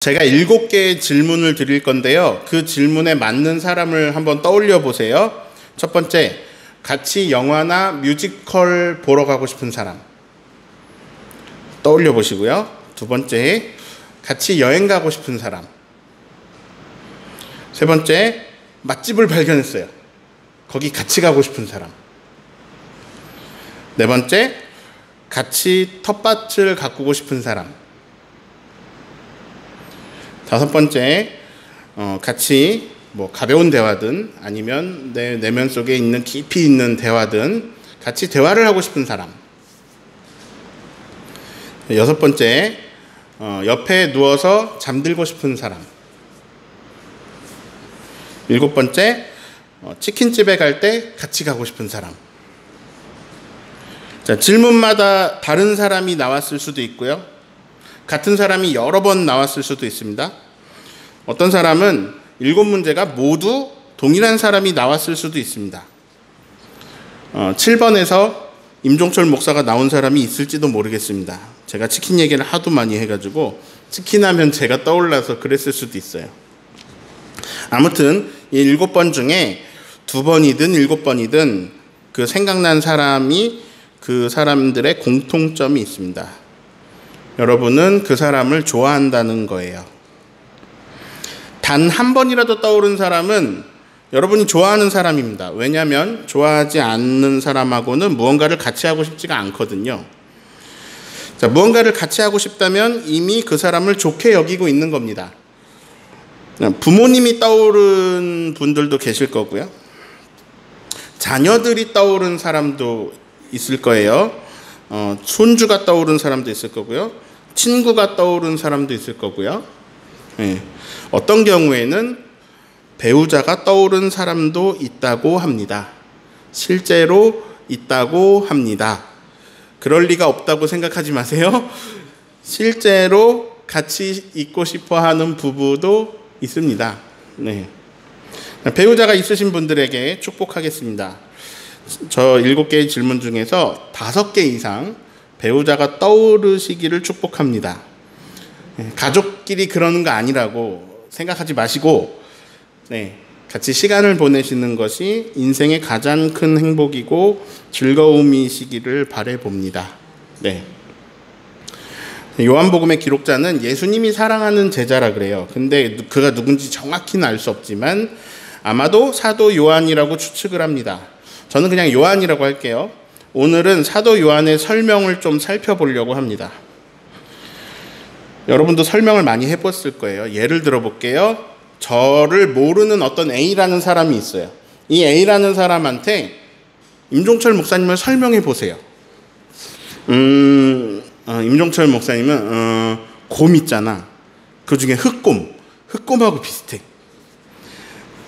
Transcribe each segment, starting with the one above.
제가 7개의 질문을 드릴 건데요. 그 질문에 맞는 사람을 한번 떠올려 보세요. 첫 번째, 같이 영화나 뮤지컬 보러 가고 싶은 사람. 떠올려 보시고요. 두 번째, 같이 여행 가고 싶은 사람. 세 번째, 맛집을 발견했어요. 거기 같이 가고 싶은 사람. 네 번째, 같이 텃밭을 가꾸고 싶은 사람. 다섯 번째, 같이 가벼운 대화든 아니면 내 내면 속에 있는 깊이 있는 대화든 같이 대화를 하고 싶은 사람. 여섯 번째, 옆에 누워서 잠들고 싶은 사람. 일곱 번째, 치킨집에 갈 때 같이 가고 싶은 사람. 자, 질문마다 다른 사람이 나왔을 수도 있고요. 같은 사람이 여러 번 나왔을 수도 있습니다. 어떤 사람은 7문제가 모두 동일한 사람이 나왔을 수도 있습니다. 7번에서 임종철 목사가 나온 사람이 있을지도 모르겠습니다. 제가 치킨 얘기를 하도 많이 해가지고 치킨 하면 제가 떠올라서 그랬을 수도 있어요. 아무튼 이 7번 중에 2번이든 7번이든 그 생각난 사람이 그 사람들의 공통점이 있습니다. 여러분은 그 사람을 좋아한다는 거예요. 단 한 번이라도 떠오른 사람은 여러분이 좋아하는 사람입니다. 왜냐하면 좋아하지 않는 사람하고는 무언가를 같이 하고 싶지가 않거든요. 자, 무언가를 같이 하고 싶다면 이미 그 사람을 좋게 여기고 있는 겁니다. 부모님이 떠오른 분들도 계실 거고요. 자녀들이 떠오른 사람도 있을 거예요. 손주가 떠오른 사람도 있을 거고요. 친구가 떠오른 사람도 있을 거고요. 어떤 경우에는 배우자가 떠오른 사람도 있다고 합니다. 실제로 있다고 합니다. 그럴 리가 없다고 생각하지 마세요. 실제로 같이 있고 싶어 하는 부부도 있습니다. 배우자가 있으신 분들에게 축복하겠습니다. 저 7개의 질문 중에서 5개 이상 배우자가 떠오르시기를 축복합니다. 가족끼리 그러는 거 아니라고 생각하지 마시고 같이 시간을 보내시는 것이 인생의 가장 큰 행복이고 즐거움이시기를 바라봅니다. 요한복음의 기록자는 예수님이 사랑하는 제자라 그래요. 근데 그가 누군지 정확히는 알 수 없지만 아마도 사도 요한이라고 추측을 합니다. 저는 그냥 요한이라고 할게요. 오늘은 사도 요한의 설명을 좀 살펴보려고 합니다. 여러분도 설명을 많이 해봤을 거예요. 예를 들어볼게요. 저를 모르는 어떤 A라는 사람이 있어요. 이 A라는 사람한테 임종철 목사님을 설명해 보세요. 임종철 목사님은 곰 있잖아. 그 중에 흑곰하고 비슷해.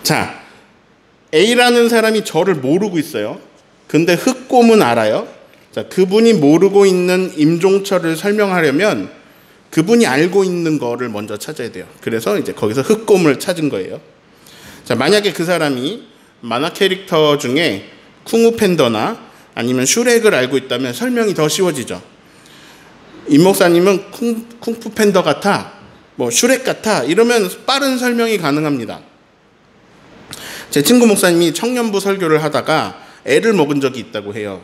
자, A라는 사람이 저를 모르고 있어요. 근데 흑곰은 알아요. 자, 그분이 모르고 있는 임종철을 설명하려면 그분이 알고 있는 거를 먼저 찾아야 돼요. 그래서 이제 거기서 흑곰을 찾은 거예요. 자, 만약에 그 사람이 만화 캐릭터 중에 쿵우 팬더나 아니면 슈렉을 알고 있다면 설명이 더 쉬워지죠. 임 목사님은 쿵푸 팬더 같아, 슈렉 같아 이러면 빠른 설명이 가능합니다. 제 친구 목사님이 청년부 설교를 하다가 애를 먹은 적이 있다고 해요.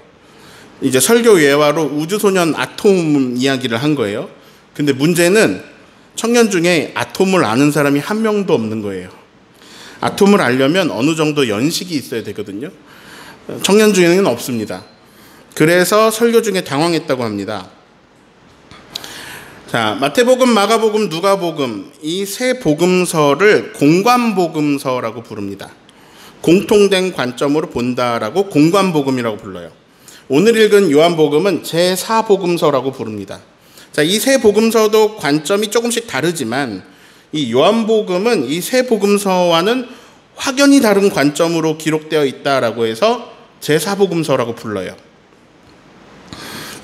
이제 설교 예화로 우주소년 아톰 이야기를 한 거예요. 근데 문제는 청년 중에 아톰을 아는 사람이 한 명도 없는 거예요. 아톰을 알려면 어느 정도 연식이 있어야 되거든요. 청년 중에는 없습니다. 그래서 설교 중에 당황했다고 합니다. 자, 마태복음, 마가복음, 누가복음 이 세 복음서를 공관복음서라고 부릅니다. 공통된 관점으로 본다라고 공관복음이라고 불러요. 오늘 읽은 요한복음은 제4복음서라고 부릅니다. 자, 이 세 복음서도 관점이 조금씩 다르지만 이 요한복음은 이 세 복음서와는 확연히 다른 관점으로 기록되어 있다라고 해서 제4복음서라고 불러요.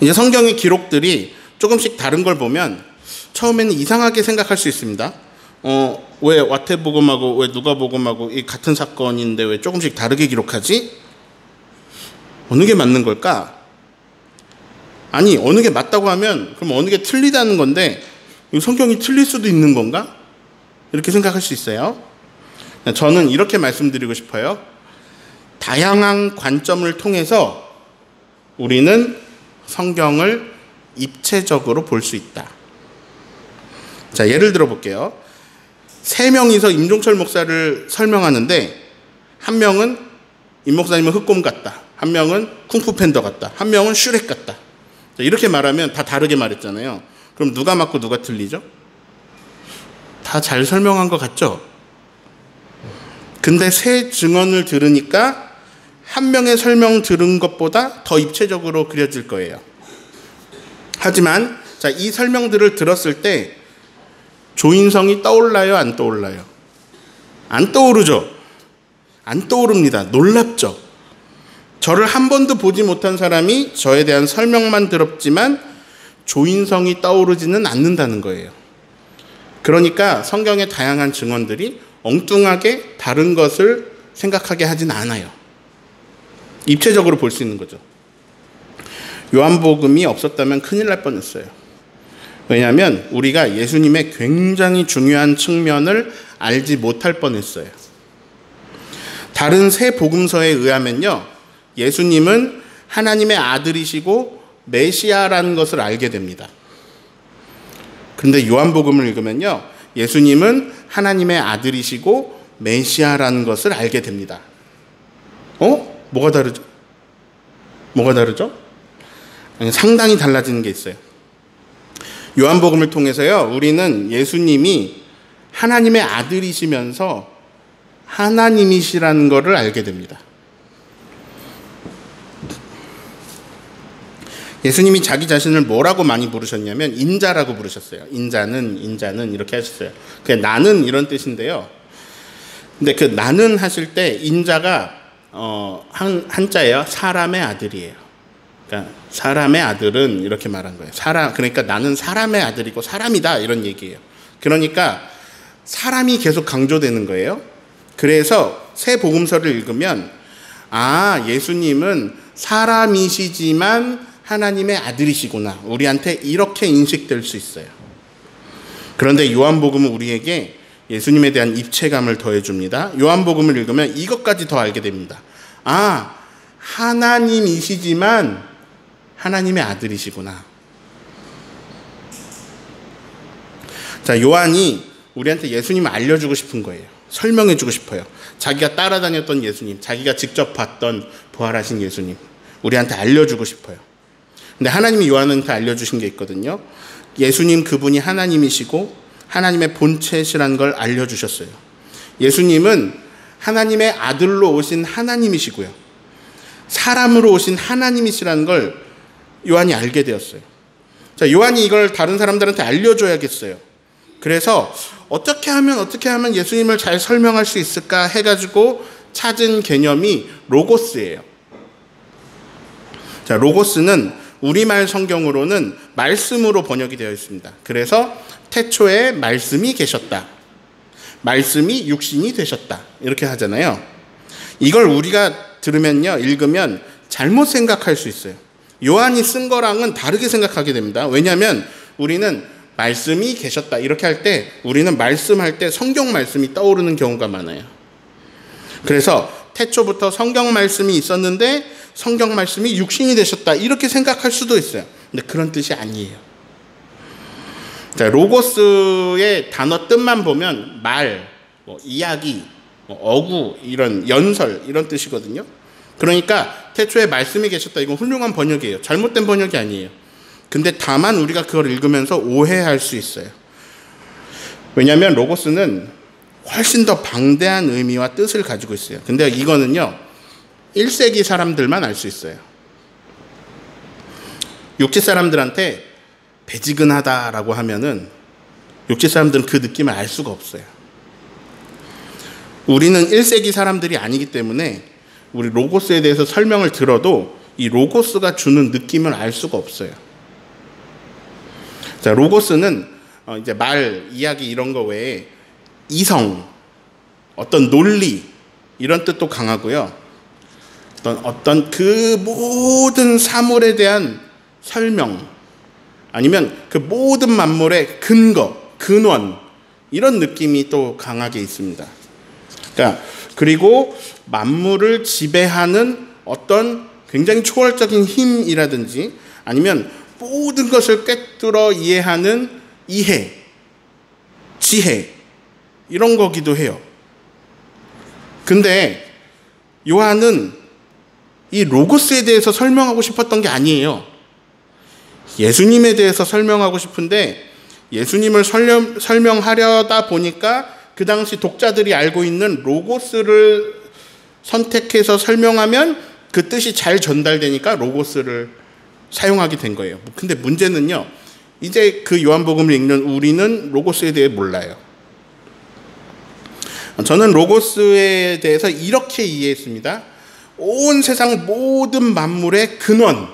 이제 성경의 기록들이 조금씩 다른 걸 보면 처음에는 이상하게 생각할 수 있습니다. 왜 마태복음하고 왜 누가복음하고 이 같은 사건인데 왜 조금씩 다르게 기록하지? 어느 게 맞는 걸까? 아니, 어느 게 맞다고 하면 그럼 어느 게 틀리다는 건데 이 성경이 틀릴 수도 있는 건가? 이렇게 생각할 수 있어요. 저는 이렇게 말씀드리고 싶어요. 다양한 관점을 통해서 우리는 성경을 입체적으로 볼 수 있다. 자, 예를 들어 볼게요. 3명이서 임종철 목사를 설명하는데, 한 명은 임 목사님은 흑곰 같다, 한 명은 쿵푸 팬더 같다, 한 명은 슈렉 같다. 자, 이렇게 말하면 다 다르게 말했잖아요. 그럼 누가 맞고 누가 틀리죠? 다 잘 설명한 것 같죠? 근데 세 증언을 들으니까 한 명의 설명 들은 것보다 더 입체적으로 그려질 거예요. 하지만 자, 이 설명들을 들었을 때 조인성이 떠올라요, 안 떠올라요? 안 떠오르죠? 안 떠오릅니다. 놀랍죠? 저를 한 번도 보지 못한 사람이 저에 대한 설명만 들었지만 조인성이 떠오르지는 않는다는 거예요. 그러니까 성경의 다양한 증언들이 엉뚱하게 다른 것을 생각하게 하진 않아요. 입체적으로 볼 수 있는 거죠. 요한복음이 없었다면 큰일 날 뻔했어요. 왜냐하면 우리가 예수님의 굉장히 중요한 측면을 알지 못할 뻔했어요. 다른 세 복음서에 의하면요, 예수님은 하나님의 아들이시고 메시아라는 것을 알게 됩니다. 그런데 요한복음을 읽으면요, 예수님은 하나님의 아들이시고 메시아라는 것을 알게 됩니다. 뭐가 다르죠? 뭐가 다르죠? 아니, 상당히 달라지는 게 있어요. 요한복음을 통해서요, 우리는 예수님이 하나님의 아들이시면서 하나님이시라는 것을 알게 됩니다. 예수님이 자기 자신을 뭐라고 많이 부르셨냐면 인자라고 부르셨어요. 인자는 이렇게 하셨어요. 그게 나는 이런 뜻인데요. 근데 그 나는 하실 때 인자가 한자예요. 사람의 아들이에요. 그러니까 사람의 아들은 이렇게 말한 거예요. 그러니까 나는 사람의 아들이고 사람이다, 이런 얘기예요. 그러니까 사람이 계속 강조되는 거예요. 그래서 새 복음서를 읽으면 예수님은 사람이시지만 하나님의 아들이시구나, 우리한테 이렇게 인식될 수 있어요. 그런데 요한복음은 우리에게 예수님에 대한 입체감을 더해줍니다. 요한복음을 읽으면 이것까지 더 알게 됩니다. 하나님이시지만 하나님의 아들이시구나. 자, 요한이 우리한테 예수님을 알려주고 싶은 거예요. 설명해주고 싶어요. 자기가 따라다녔던 예수님, 자기가 직접 봤던 부활하신 예수님, 우리한테 알려주고 싶어요. 근데 하나님이 요한한테 알려주신 게 있거든요. 예수님 그분이 하나님이시고 하나님의 본체시라는 걸 알려주셨어요. 예수님은 하나님의 아들로 오신 하나님이시고요, 사람으로 오신 하나님이시라는 걸 요한이 알게 되었어요. 자, 요한이 이걸 다른 사람들한테 알려줘야겠어요. 그래서 어떻게 하면 예수님을 잘 설명할 수 있을까 해가지고 찾은 개념이 로고스예요. 자, 로고스는 우리말 성경으로는 말씀으로 번역이 되어 있습니다. 그래서 태초에 말씀이 계셨다, 말씀이 육신이 되셨다, 이렇게 하잖아요. 이걸 우리가 들으면요, 읽으면 잘못 생각할 수 있어요. 요한이 쓴 거랑은 다르게 생각하게 됩니다. 왜냐하면 우리는 말씀이 계셨다 이렇게 할 때 우리는 말씀할 때 성경 말씀이 떠오르는 경우가 많아요. 그래서 태초부터 성경 말씀이 있었는데 성경 말씀이 육신이 되셨다 이렇게 생각할 수도 있어요. 근데 그런 뜻이 아니에요. 자, 로고스의 단어 뜻만 보면 말, 이야기, 어구, 이런 연설, 이런 뜻이거든요. 그러니까 태초에 말씀이 계셨다, 이건 훌륭한 번역이에요. 잘못된 번역이 아니에요. 근데 다만 우리가 그걸 읽으면서 오해할 수 있어요. 왜냐하면 로고스는 훨씬 더 방대한 의미와 뜻을 가지고 있어요. 근데 이거는요, 1세기 사람들만 알 수 있어요. 육지 사람들한테 배지근하다라고 하면은 육지 사람들은 그 느낌을 알 수가 없어요. 우리는 1세기 사람들이 아니기 때문에 우리 로고스에 대해서 설명을 들어도 이 로고스가 주는 느낌을 알 수가 없어요. 자, 로고스는 이제 말, 이야기 이런 거 외에 이성, 어떤 논리 이런 뜻도 강하고요. 어떤 그 모든 사물에 대한 설명, 아니면 그 모든 만물의 근거, 근원, 이런 느낌이 또 강하게 있습니다. 그러니까 그리고 만물을 지배하는 어떤 굉장히 초월적인 힘이라든지 아니면 모든 것을 꿰뚫어 이해하는 이해, 지혜, 이런 거기도 해요. 근데 요한은 이 로고스에 대해서 설명하고 싶었던 게 아니에요. 예수님에 대해서 설명하고 싶은데 예수님을 설명하려다 보니까 그 당시 독자들이 알고 있는 로고스를 선택해서 설명하면 그 뜻이 잘 전달되니까 로고스를 사용하게 된 거예요. 근데 문제는요, 이제 그 요한복음을 읽는 우리는 로고스에 대해 몰라요. 저는 로고스에 대해서 이렇게 이해했습니다. 온 세상 모든 만물의 근원,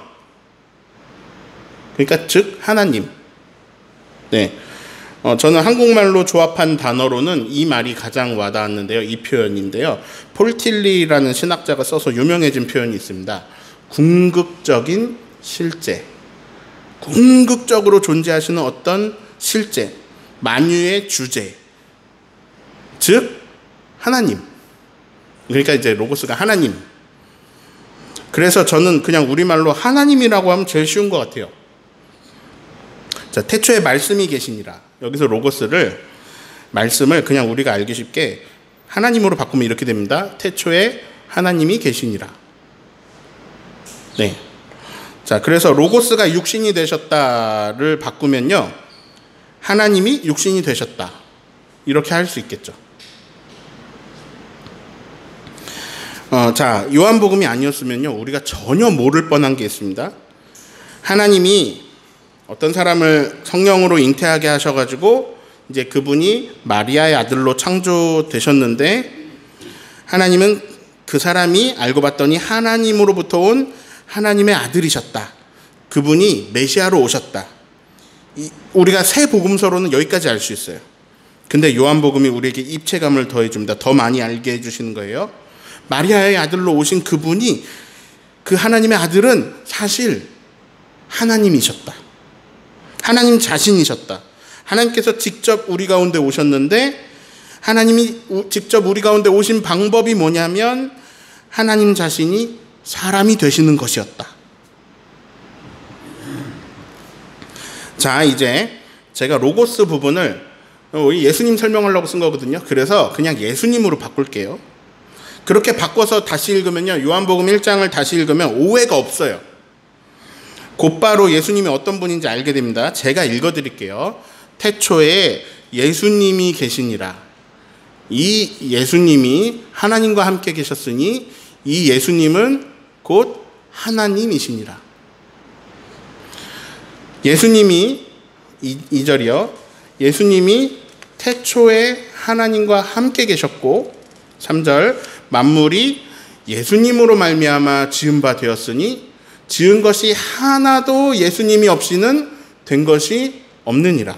그러니까 즉 하나님. 네, 저는 한국말로 조합한 단어로는 이 말이 가장 와닿았는데요. 이 표현인데요. 폴틸리라는 신학자가 써서 유명해진 표현이 있습니다. 궁극적인 실제. 궁극적으로 존재하시는 어떤 실제, 만유의 주제, 즉 하나님. 그러니까 이제 로고스가 하나님. 그래서 저는 그냥 우리말로 하나님이라고 하면 제일 쉬운 것 같아요. 자, 태초에 말씀이 계시니라. 여기서 로고스를, 말씀을 그냥 우리가 알기 쉽게 하나님으로 바꾸면 이렇게 됩니다. 태초에 하나님이 계시니라. 네. 자, 그래서 로고스가 육신이 되셨다를 바꾸면요, 하나님이 육신이 되셨다, 이렇게 할 수 있겠죠. 자, 요한복음이 아니었으면요, 우리가 전혀 모를 뻔한 게 있습니다. 하나님이 어떤 사람을 성령으로 잉태하게 하셔가지고 이제 그분이 마리아의 아들로 창조되셨는데, 하나님은 그 사람이 알고 봤더니 하나님으로부터 온 하나님의 아들이셨다. 그분이 메시아로 오셨다. 우리가 새 복음서로는 여기까지 알 수 있어요. 근데 요한복음이 우리에게 입체감을 더해줍니다. 더 많이 알게 해주시는 거예요. 마리아의 아들로 오신 그분이, 그 하나님의 아들은 사실 하나님이셨다. 하나님 자신이셨다. 하나님께서 직접 우리 가운데 오셨는데, 하나님이 직접 우리 가운데 오신 방법이 뭐냐면 하나님 자신이 사람이 되시는 것이었다. 자, 이제 제가 로고스 부분을 예수님 설명하려고 쓴 거거든요. 그래서 그냥 예수님으로 바꿀게요. 그렇게 바꿔서 다시 읽으면요, 요한복음 1장을 다시 읽으면 오해가 없어요. 곧바로 예수님이 어떤 분인지 알게 됩니다. 제가 읽어드릴게요. 태초에 예수님이 계시니라. 이 예수님이 하나님과 함께 계셨으니 이 예수님은 곧 하나님이시니라. 예수님이, 2절이요. 예수님이 태초에 하나님과 함께 계셨고, 3절, 만물이 예수님으로 말미암아 지은 바 되었으니 지은 것이 하나도 예수님이 없이는 된 것이 없느니라.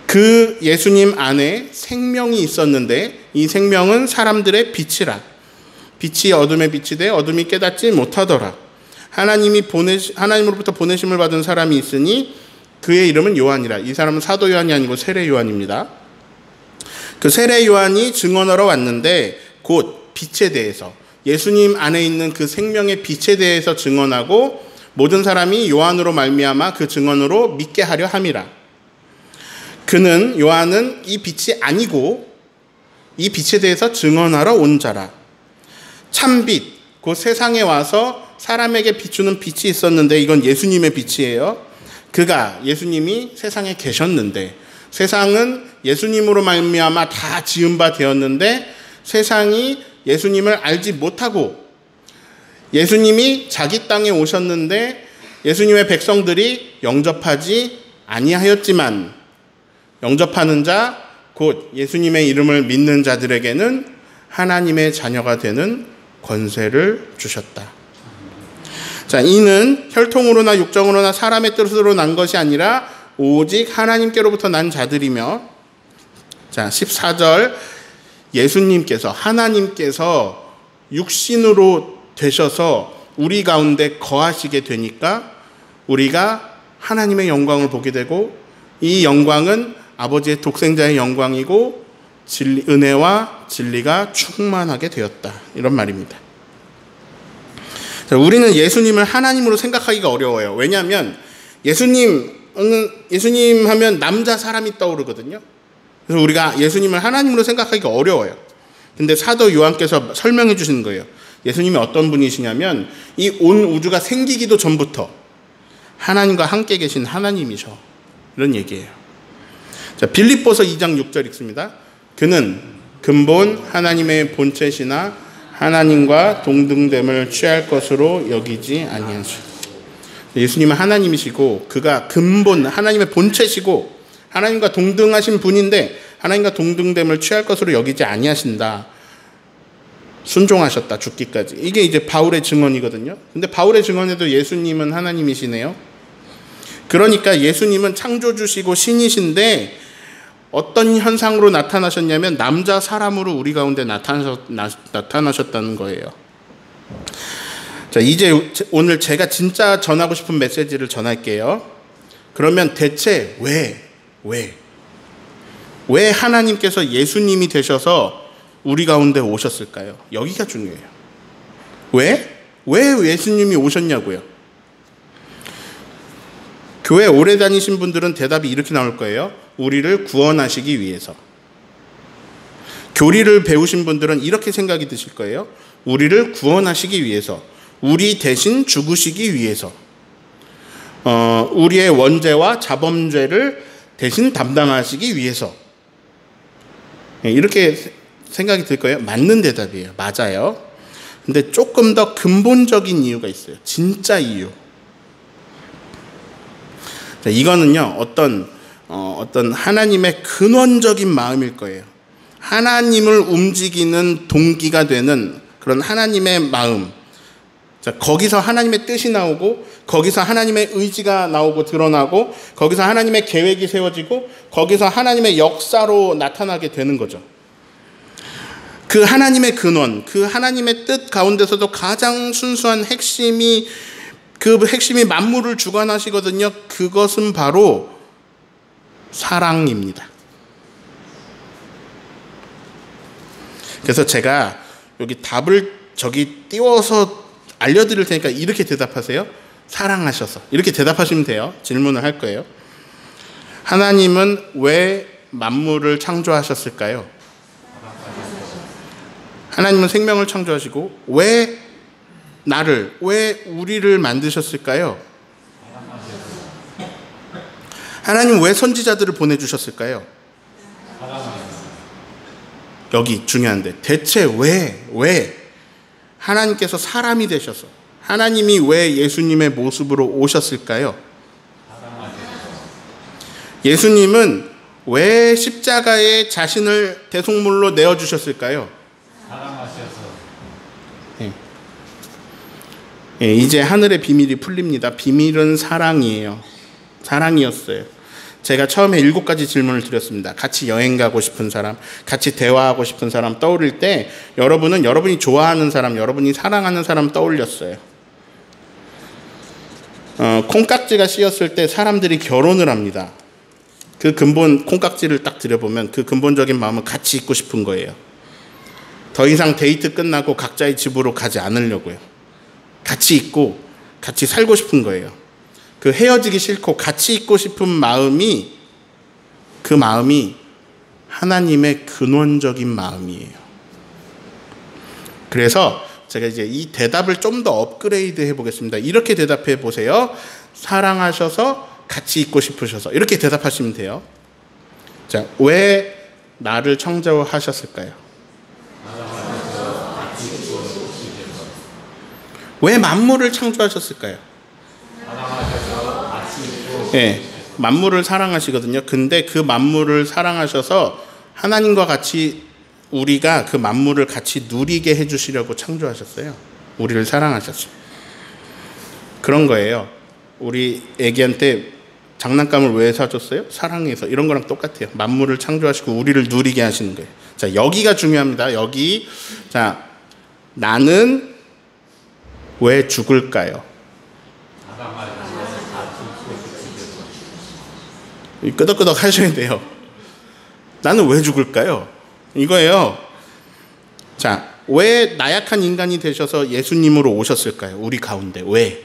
그 예수님 안에 생명이 있었는데 이 생명은 사람들의 빛이라. 빛이 어둠에 빛이 돼 어둠이 깨닫지 못하더라. 하나님으로부터 보내심을 받은 사람이 있으니 그의 이름은 요한이라. 이 사람은 사도 요한이 아니고 세례 요한입니다. 그 세례 요한이 증언하러 왔는데 곧 빛에 대해서, 예수님 안에 있는 그 생명의 빛에 대해서 증언하고 모든 사람이 요한으로 말미암아 그 증언으로 믿게 하려 함이라. 요한은 이 빛이 아니고 이 빛에 대해서 증언하러 온 자라. 참빛, 곧 세상에 와서 사람에게 비추는 빛이 있었는데 이건 예수님의 빛이에요. 예수님이 세상에 계셨는데, 세상은 예수님으로 말미암아 다 지은 바 되었는데 세상이 예수님을 알지 못하고, 예수님이 자기 땅에 오셨는데 예수님의 백성들이 영접하지 아니하였지만 영접하는 자, 곧 예수님의 이름을 믿는 자들에게는 하나님의 자녀가 되는 권세를 주셨다. 자, 이는 혈통으로나 육정으로나 사람의 뜻으로 난 것이 아니라 오직 하나님께로부터 난 자들이며, 자, 14절, 예수님께서, 하나님께서 육신으로 되셔서 우리 가운데 거하시게 되니까 우리가 하나님의 영광을 보게 되고 이 영광은 아버지의 독생자의 영광이고 은혜와 진리가 충만하게 되었다. 이런 말입니다. 자, 우리는 예수님을 하나님으로 생각하기가 어려워요. 왜냐하면 예수님 하면 남자 사람이 떠오르거든요. 그래서 우리가 예수님을 하나님으로 생각하기가 어려워요. 근데 사도 요한께서 설명해 주시는 거예요. 예수님이 어떤 분이시냐면 이 온 우주가 생기기도 전부터 하나님과 함께 계신 하나님이셔. 이런 얘기예요. 자, 빌립보서 2장 6절 읽습니다. 그는 근본 하나님의 본체시나 하나님과 동등됨을 취할 것으로 여기지 아니하시고. 예수님은 하나님이시고 그가 근본 하나님의 본체시고 하나님과 동등하신 분인데 하나님과 동등됨을 취할 것으로 여기지 아니하신다. 순종하셨다. 죽기까지. 이게 이제 바울의 증언이거든요. 근데 바울의 증언에도 예수님은 하나님이시네요. 그러니까 예수님은 창조주시고 신이신데 어떤 현상으로 나타나셨냐면 남자 사람으로 우리 가운데 나타나셨다는 거예요. 자, 이제 오늘 제가 진짜 전하고 싶은 메시지를 전할게요. 그러면 대체 왜 하나님께서 예수님이 되셔서 우리 가운데 오셨을까요? 여기가 중요해요. 왜 예수님이 오셨냐고요? 교회 오래 다니신 분들은 대답이 이렇게 나올 거예요. 우리를 구원하시기 위해서. 교리를 배우신 분들은 이렇게 생각이 드실 거예요. 우리를 구원하시기 위해서. 우리 대신 죽으시기 위해서. 우리의 원죄와 자범죄를 대신 담당하시기 위해서. 이렇게 생각이 들 거예요. 맞는 대답이에요. 맞아요. 근데 조금 더 근본적인 이유가 있어요. 진짜 이유. 자, 이거는요, 어떤 하나님의 근원적인 마음일 거예요. 하나님을 움직이는 동기가 되는 그런 하나님의 마음. 자, 거기서 하나님의 뜻이 나오고, 거기서 하나님의 의지가 나오고 드러나고, 거기서 하나님의 계획이 세워지고, 거기서 하나님의 역사로 나타나게 되는 거죠. 그 하나님의 근원, 그 하나님의 뜻 가운데서도 가장 순수한 핵심이, 그 핵심이 만물을 주관하시거든요. 그것은 바로 사랑입니다. 그래서 제가 여기 답을 저기 띄워서 알려드릴 테니까 이렇게 대답하세요. 사랑하셔서. 이렇게 대답하시면 돼요. 질문을 할 거예요. 하나님은 왜 만물을 창조하셨을까요? 하나님은 생명을 창조하시고 왜 우리를 만드셨을까요? 하나님 왜 선지자들을 보내주셨을까요? 여기 중요한데 대체 왜 하나님께서 사람이 되셔서 하나님이 왜 예수님의 모습으로 오셨을까요? 예수님은 왜 십자가에 자신을 대속물로 내어주셨을까요? 예, 이제 하늘의 비밀이 풀립니다. 비밀은 사랑이에요. 사랑이었어요. 제가 처음에 7가지 질문을 드렸습니다. 같이 여행 가고 싶은 사람, 같이 대화하고 싶은 사람 떠올릴 때 여러분은 여러분이 좋아하는 사람, 여러분이 사랑하는 사람 떠올렸어요. 콩깍지가 씌었을 때 사람들이 결혼을 합니다. 그 근본 콩깍지를 딱 들여보면 그 근본적인 마음은 같이 있고 싶은 거예요. 더 이상 데이트 끝나고 각자의 집으로 가지 않으려고요. 같이 있고 같이 살고 싶은 거예요. 그 헤어지기 싫고 같이 있고 싶은 마음이 그 마음이 하나님의 근원적인 마음이에요. 그래서 제가 이제 이 대답을 좀 더 업그레이드 해보겠습니다. 이렇게 대답해 보세요. 사랑하셔서 같이 있고 싶으셔서. 이렇게 대답하시면 돼요. 자, 왜 나를 창조하셨을까요? 왜 만물을 창조하셨을까요? 네, 만물을 사랑하시거든요. 근데 그 만물을 사랑하셔서 하나님과 같이 우리가 그 만물을 같이 누리게 해주시려고 창조하셨어요. 우리를 사랑하셨어요. 그런 거예요. 우리 애기한테 장난감을 왜 사줬어요? 사랑해서. 이런 거랑 똑같아요. 만물을 창조하시고 우리를 누리게 하시는 거예요. 자, 여기가 중요합니다. 여기. 자, 나는 왜 죽을까요? 끄덕끄덕 하셔야 돼요. 나는 왜 죽을까요? 이거예요. 자, 왜 나약한 인간이 되셔서 예수님으로 오셨을까요? 우리 가운데. 왜?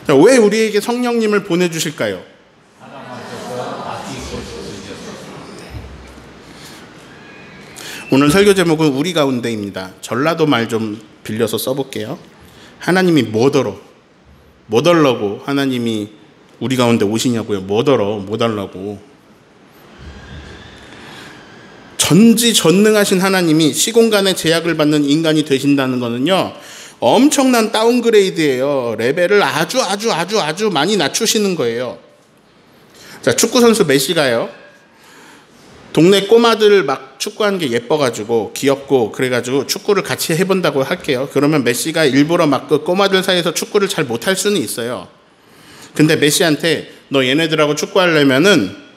자, 왜 우리에게 성령님을 보내주실까요? 오늘 설교 제목은 우리 가운데입니다. 전라도 말 좀 빌려서 써볼게요. 하나님이 뭐더러? 뭐달라고 하나님이 우리 가운데 오시냐고요? 뭐더러? 뭐달라고? 전지전능하신 하나님이 시공간의 제약을 받는 인간이 되신다는 거는요, 엄청난 다운그레이드예요. 레벨을 아주 많이 낮추시는 거예요. 자, 축구선수 메시가요, 동네 꼬마들 막 축구하는 게 예뻐가지고 귀엽고 그래가지고 축구를 같이 해본다고 할게요. 그러면 메시가 일부러 막 그 꼬마들 사이에서 축구를 잘 못할 수는 있어요. 근데 메시한테 너 얘네들하고 축구하려면은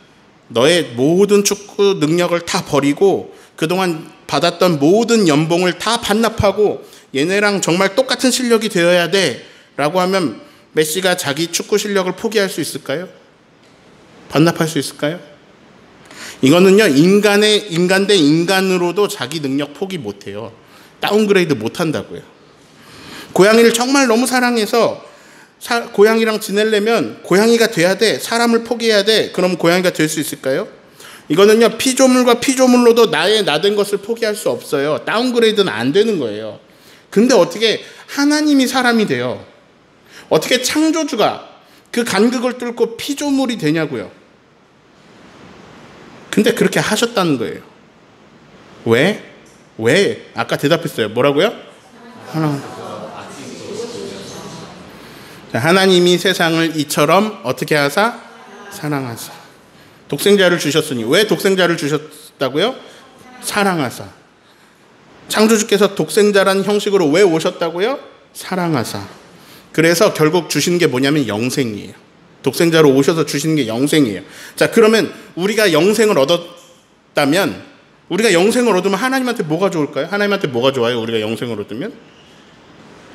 너의 모든 축구 능력을 다 버리고 그동안 받았던 모든 연봉을 다 반납하고 얘네랑 정말 똑같은 실력이 되어야 돼 라고 하면 메시가 자기 축구 실력을 포기할 수 있을까요? 반납할 수 있을까요? 이거는요, 인간 대 인간으로도 자기 능력 포기 못해요. 다운그레이드 못한다고요. 고양이를 정말 너무 사랑해서 고양이랑 지내려면 고양이가 돼야 돼. 사람을 포기해야 돼. 그럼 고양이가 될 수 있을까요? 이거는요, 피조물과 피조물로도 나된 것을 포기할 수 없어요. 다운그레이드는 안 되는 거예요. 근데 어떻게 하나님이 사람이 돼요? 어떻게 창조주가 그 간극을 뚫고 피조물이 되냐고요. 근데 그렇게 하셨다는 거예요. 왜? 왜? 아까 대답했어요. 뭐라고요? 하나님이 세상을 이처럼 어떻게 하사? 사랑하사. 독생자를 주셨으니. 왜 독생자를 주셨다고요? 사랑하사. 창조주께서 독생자라는 형식으로 왜 오셨다고요? 사랑하사. 그래서 결국 주신 게 뭐냐면 영생이에요. 독생자로 오셔서 주시는 게 영생이에요. 자, 그러면 우리가 영생을 얻었다면, 우리가 영생을 얻으면 하나님한테 뭐가 좋을까요? 하나님한테 뭐가 좋아요? 우리가 영생을 얻으면?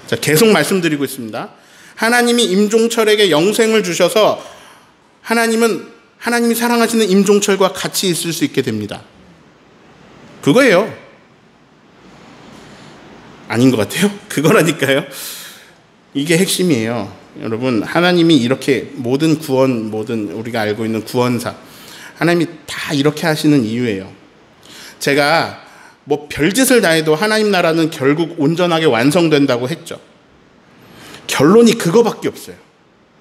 자, 계속 말씀드리고 있습니다. 하나님이 임종철에게 영생을 주셔서 하나님이 사랑하시는 임종철과 같이 있을 수 있게 됩니다. 그거예요. 아닌 것 같아요? 그거라니까요. 이게 핵심이에요. 여러분, 하나님이 이렇게 모든 우리가 알고 있는 구원사, 하나님이 다 이렇게 하시는 이유예요. 제가 뭐 별짓을 다 해도 하나님 나라는 결국 온전하게 완성된다고 했죠. 결론이 그거밖에 없어요.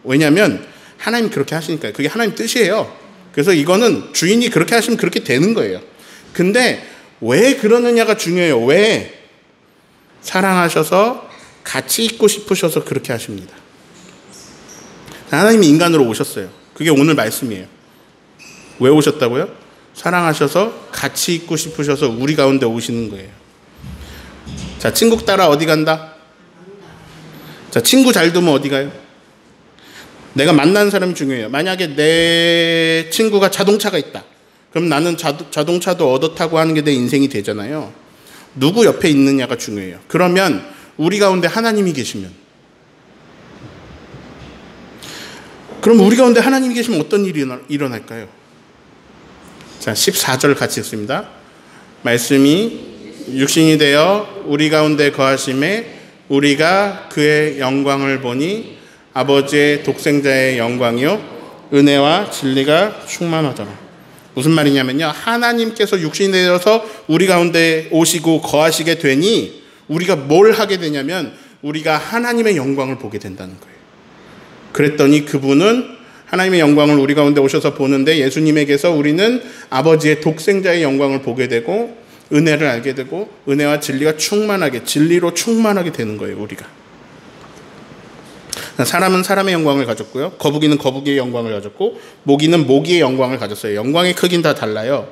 왜냐하면 하나님 그렇게 하시니까요. 그게 하나님 뜻이에요. 그래서 이거는 주인이 그렇게 하시면 그렇게 되는 거예요. 근데 왜 그러느냐가 중요해요. 왜? 사랑하셔서 같이 있고 싶으셔서 그렇게 하십니다. 하나님이 인간으로 오셨어요. 그게 오늘 말씀이에요. 왜 오셨다고요? 사랑하셔서 같이 있고 싶으셔서 우리 가운데 오시는 거예요. 자, 친구 따라 어디 간다? 자, 친구 잘 두면 어디 가요? 내가 만나는 사람이 중요해요. 만약에 내 친구가 자동차가 있다. 그럼 나는 자동차도 얻어 타고 하는 게 내 인생이 되잖아요. 누구 옆에 있느냐가 중요해요. 그러면 우리 가운데 하나님이 계시면, 그럼 우리 가운데 하나님이 계시면 어떤 일이 일어날까요? 자, 14절 같이 읽습니다. 말씀이 육신이 되어 우리 가운데 거하심에 우리가 그의 영광을 보니 아버지의 독생자의 영광이요 은혜와 진리가 충만하더라. 무슨 말이냐면요, 하나님께서 육신이 되어서 우리 가운데 오시고 거하시게 되니 우리가 뭘 하게 되냐면 우리가 하나님의 영광을 보게 된다는 거예요. 그랬더니 그분은 하나님의 영광을 우리 가운데 오셔서 보는데, 예수님에게서 우리는 아버지의 독생자의 영광을 보게 되고 은혜를 알게 되고 은혜와 진리가 충만하게, 진리로 충만하게 되는 거예요. 우리가. 사람은 사람의 영광을 가졌고요, 거북이는 거북이의 영광을 가졌고, 모기는 모기의 영광을 가졌어요. 영광의 크기는 다 달라요.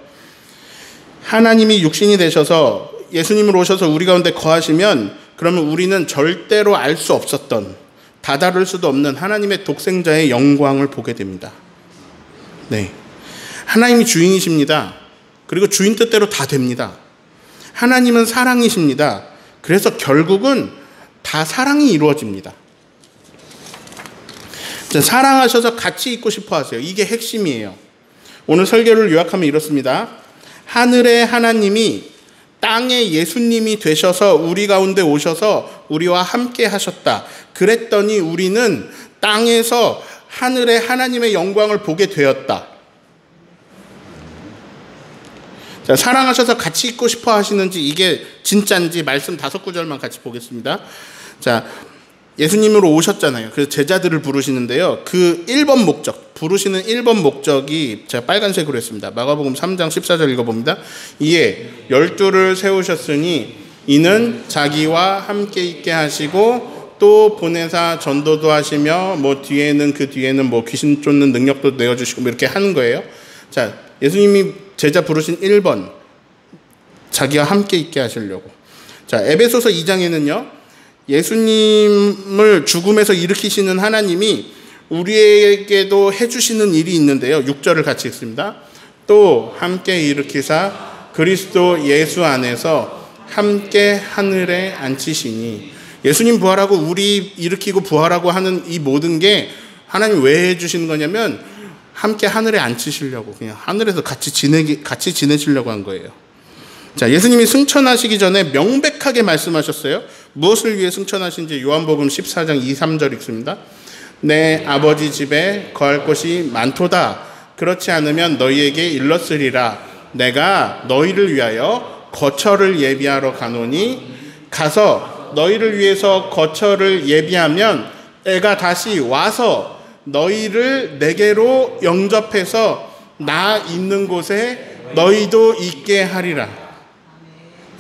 하나님이 육신이 되셔서 예수님으로 오셔서 우리 가운데 거하시면, 그러면 우리는 절대로 알 수 없었던, 다다를 수도 없는 하나님의 독생자의 영광을 보게 됩니다. 네, 하나님이 주인이십니다. 그리고 주인 뜻대로 다 됩니다. 하나님은 사랑이십니다. 그래서 결국은 다 사랑이 이루어집니다. 사랑하셔서 같이 있고 싶어 하세요. 이게 핵심이에요. 오늘 설교를 요약하면 이렇습니다. 하늘의 하나님이 땅의 예수님이 되셔서 우리 가운데 오셔서 우리와 함께 하셨다. 그랬더니 우리는 땅에서 하늘의 하나님의 영광을 보게 되었다. 자, 사랑하셔서 같이 있고 싶어 하시는지 이게 진짜인지 말씀 5구절만 같이 보겠습니다. 자, 예수님으로 오셨잖아요. 그래서 제자들을 부르시는데요. 그 1번 목적, 부르시는 1번 목적이 제가 빨간색으로 했습니다. 마가복음 3장 14절 읽어봅니다. 이에 12를 세우셨으니 이는 자기와 함께 있게 하시고 또 보내사 전도도 하시며 그 뒤에는 귀신 쫓는 능력도 내어주시고 이렇게 하는 거예요. 자, 예수님이 제자 부르신 1번, 자기와 함께 있게 하시려고. 자, 에베소서 2장에는요. 예수님을 죽음에서 일으키시는 하나님이 우리에게도 해주시는 일이 있는데요. 6절을 같이 읽습니다. 또 함께 일으키사 그리스도 예수 안에서 함께 하늘에 앉히시니. 예수님 부활하고 우리 일으키고 부활하고 하는 이 모든 게 하나님 왜 해주시는 거냐면 함께 하늘에 앉히시려고, 그냥 하늘에서 같이 지내시려고 한 거예요. 자, 예수님이 승천하시기 전에 명백하게 말씀하셨어요. 무엇을 위해 승천하신지 요한복음 14장 2, 3절 읽습니다. 내 아버지 집에 거할 곳이 많도다. 그렇지 않으면 너희에게 일렀으리라. 내가 너희를 위하여 거처를 예비하러 가노니 가서 너희를 위해서 거처를 예비하면 내가 다시 와서 너희를 내게로 영접해서 나 있는 곳에 너희도 있게 하리라.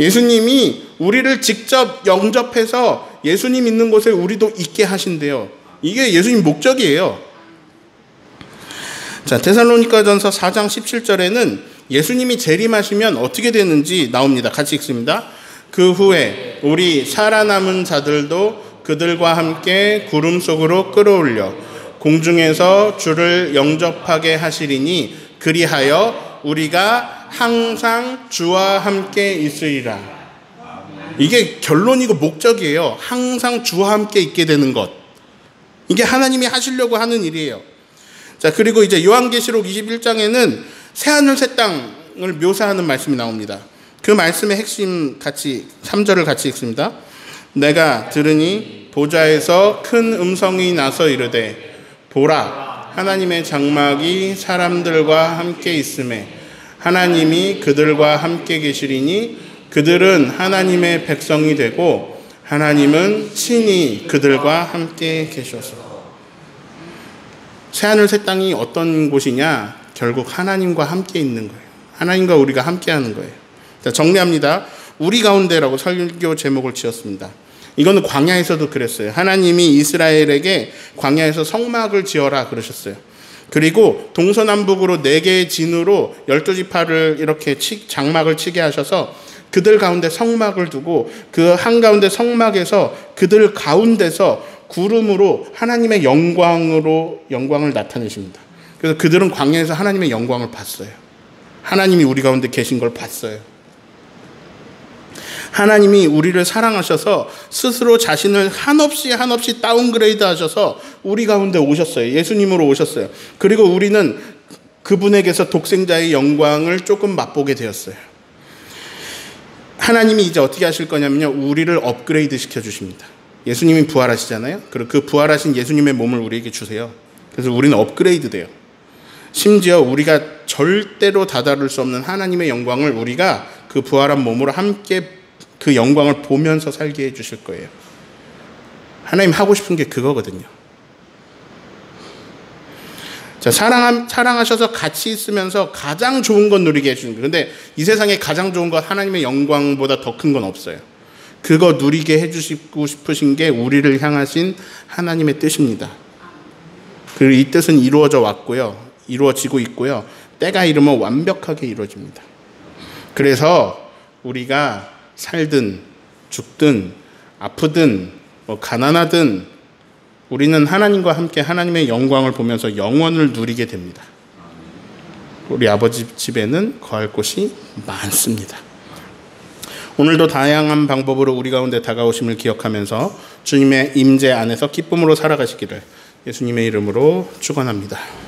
예수님이 우리를 직접 영접해서 예수님 있는 곳에 우리도 있게 하신대요. 이게 예수님 목적이에요. 자, 데살로니가전서 4장 17절에는 예수님이 재림하시면 어떻게 되는지 나옵니다. 같이 읽습니다. 그 후에 우리 살아남은 자들도 그들과 함께 구름 속으로 끌어올려 공중에서 주를 영접하게 하시리니 그리하여 우리가 항상 주와 함께 있으리라. 이게 결론이고 목적이에요. 항상 주와 함께 있게 되는 것. 이게 하나님이 하시려고 하는 일이에요. 자, 그리고 이제 요한계시록 21장에는 새하늘 새 땅을 묘사하는 말씀이 나옵니다. 그 말씀의 핵심 3절을 같이 읽습니다. 내가 들으니 보좌에서 큰 음성이 나서 이르되 보라, 하나님의 장막이 사람들과 함께 있음에 하나님이 그들과 함께 계시리니 그들은 하나님의 백성이 되고 하나님은 친히 그들과 함께 계셔서. 새하늘 새 땅이 어떤 곳이냐? 결국 하나님과 함께 있는 거예요. 하나님과 우리가 함께 하는 거예요. 자, 정리합니다. 우리 가운데라고 설교 제목을 지었습니다. 이거는 광야에서도 그랬어요. 하나님이 이스라엘에게 광야에서 성막을 지어라 그러셨어요. 그리고 동서남북으로 4개의 진으로 12지파를 이렇게 장막을 치게 하셔서 그들 가운데 성막을 두고 그 한가운데 성막에서 그들 가운데서 구름으로 하나님의 영광을 나타내십니다. 그래서 그들은 광야에서 하나님의 영광을 봤어요. 하나님이 우리 가운데 계신 걸 봤어요. 하나님이 우리를 사랑하셔서 스스로 자신을 한없이 다운그레이드 하셔서 우리 가운데 오셨어요. 예수님으로 오셨어요. 그리고 우리는 그분에게서 독생자의 영광을 조금 맛보게 되었어요. 하나님이 이제 어떻게 하실 거냐면요, 우리를 업그레이드 시켜주십니다. 예수님이 부활하시잖아요. 그리고 그 부활하신 예수님의 몸을 우리에게 주세요. 그래서 우리는 업그레이드 돼요. 심지어 우리가 절대로 다다를 수 없는 하나님의 영광을 우리가 그 부활한 몸으로 함께 그 영광을 보면서 살게 해주실 거예요. 하나님 하고 싶은 게 그거거든요. 자, 사랑하셔서 같이 있으면서 가장 좋은 건 누리게 해주는 거예요. 그런데 이 세상에 가장 좋은 건 하나님의 영광보다 더 큰 건 없어요. 그거 누리게 해주시고 싶으신 게 우리를 향하신 하나님의 뜻입니다. 그리고 이 뜻은 이루어져 왔고요. 이루어지고 있고요. 때가 이르면 완벽하게 이루어집니다. 그래서 우리가 살든 죽든 아프든 가난하든 우리는 하나님과 함께 하나님의 영광을 보면서 영원을 누리게 됩니다. 우리 아버지 집에는 거할 곳이 많습니다. 오늘도 다양한 방법으로 우리 가운데 다가오심을 기억하면서 주님의 임재 안에서 기쁨으로 살아가시기를 예수님의 이름으로 축원합니다.